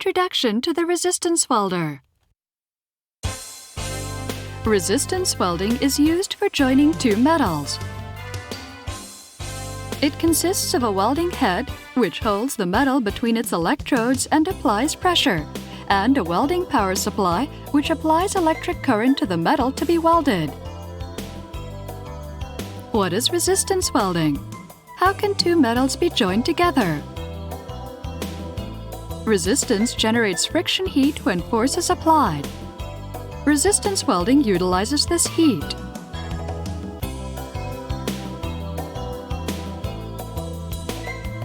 Introduction to the resistance welder. Resistance welding is used for joining two metals. It consists of a welding head, which holds the metal between its electrodes and applies pressure, and a welding power supply, which applies electric current to the metal to be welded. What is resistance welding? How can two metals be joined together? Resistance generates friction heat when force is applied. Resistance welding utilizes this heat.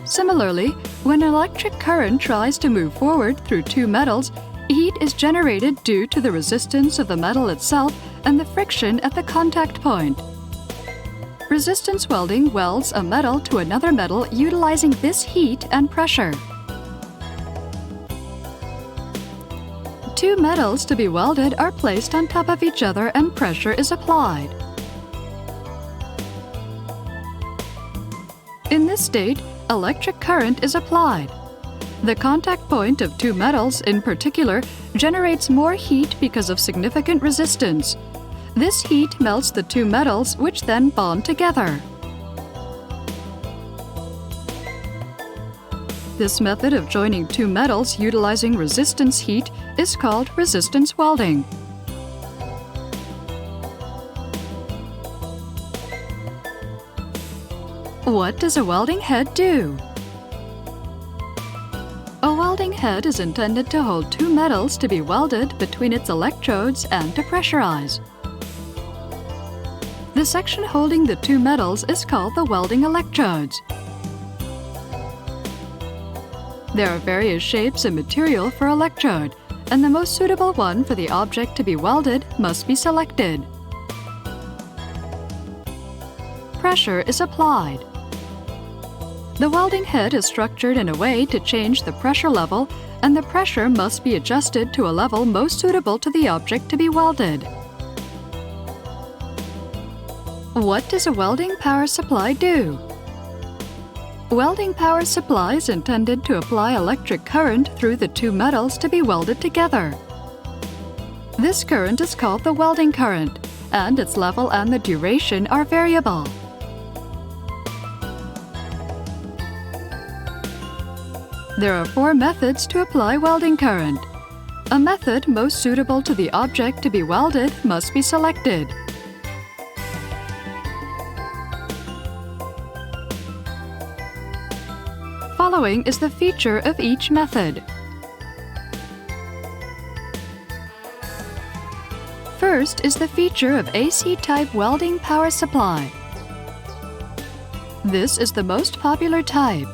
Similarly, when electric current tries to move forward through two metals, heat is generated due to the resistance of the metal itself and the friction at the contact point. Resistance welding welds a metal to another metal utilizing this heat and pressure. Two metals to be welded are placed on top of each other and pressure is applied. In this state, electric current is applied. The contact point of two metals, in particular, generates more heat because of significant resistance. This heat melts the two metals, which then bond together. This method of joining two metals utilizing resistance heat is called resistance welding. What does a welding head do? A welding head is intended to hold two metals to be welded between its electrodes and to pressurize. The section holding the two metals is called the welding electrodes. There are various shapes and material for electrode, and the most suitable one for the object to be welded must be selected. Pressure is applied. The welding head is structured in a way to change the pressure level, and the pressure must be adjusted to a level most suitable to the object to be welded. What does a welding power supply do? Welding power supply is intended to apply electric current through the two metals to be welded together. This current is called the welding current, and its level and the duration are variable. There are four methods to apply welding current. A method most suitable to the object to be welded must be selected. Following is the feature of each method. First is the feature of AC-type welding power supply. This is the most popular type.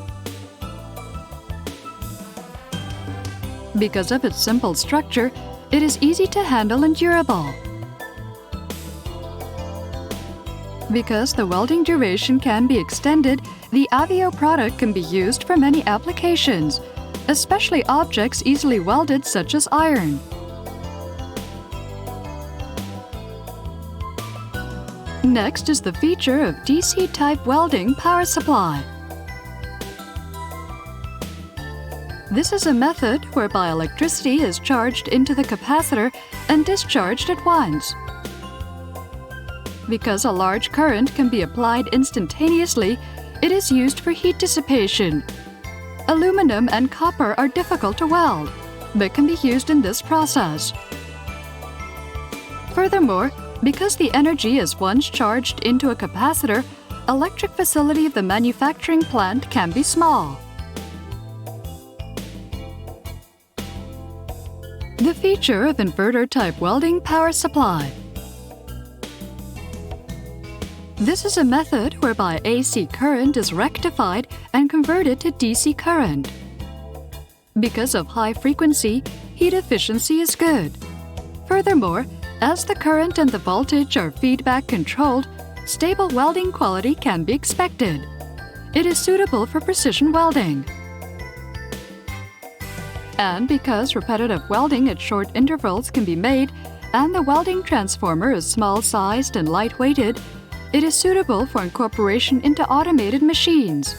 Because of its simple structure, it is easy to handle and durable. Because the welding duration can be extended, the Avio product can be used for many applications, especially objects easily welded such as iron. Next is the feature of DC-type welding power supply. This is a method whereby electricity is charged into the capacitor and discharged at once. Because a large current can be applied instantaneously, it is used for heat dissipation. Aluminum and copper are difficult to weld, but can be used in this process. Furthermore, because the energy is once charged into a capacitor, electric facility of the manufacturing plant can be small. The feature of inverter type welding power supply. This is a method whereby AC current is rectified and converted to DC current. Because of high frequency, heat efficiency is good. Furthermore, as the current and the voltage are feedback controlled, stable welding quality can be expected. It is suitable for precision welding. And because repetitive welding at short intervals can be made, and the welding transformer is small-sized and light-weighted, it is suitable for incorporation into automated machines.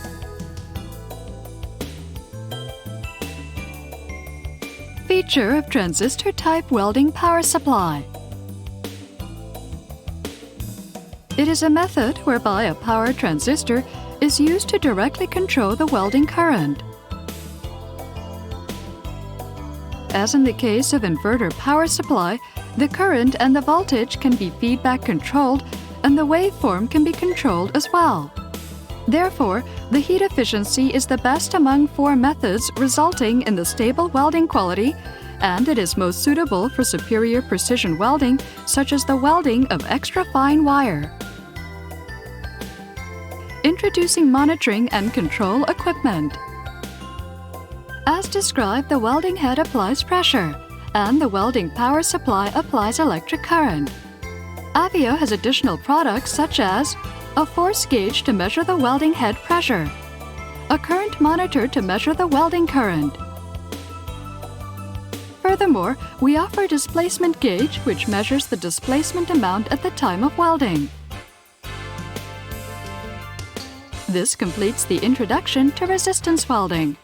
Feature of transistor type welding power supply. It is a method whereby a power transistor is used to directly control the welding current. As in the case of inverter power supply, the current and the voltage can be feedback controlled and the waveform can be controlled as well. Therefore, the heat efficiency is the best among 4 methods, resulting in the stable welding quality, and it is most suitable for superior precision welding, such as the welding of extra fine wire. Introducing monitoring and control equipment. As described, the welding head applies pressure, and the welding power supply applies electric current. Avio has additional products such as a force gauge to measure the welding head pressure, a current monitor to measure the welding current. Furthermore, we offer a displacement gauge which measures the displacement amount at the time of welding. This completes the introduction to resistance welding.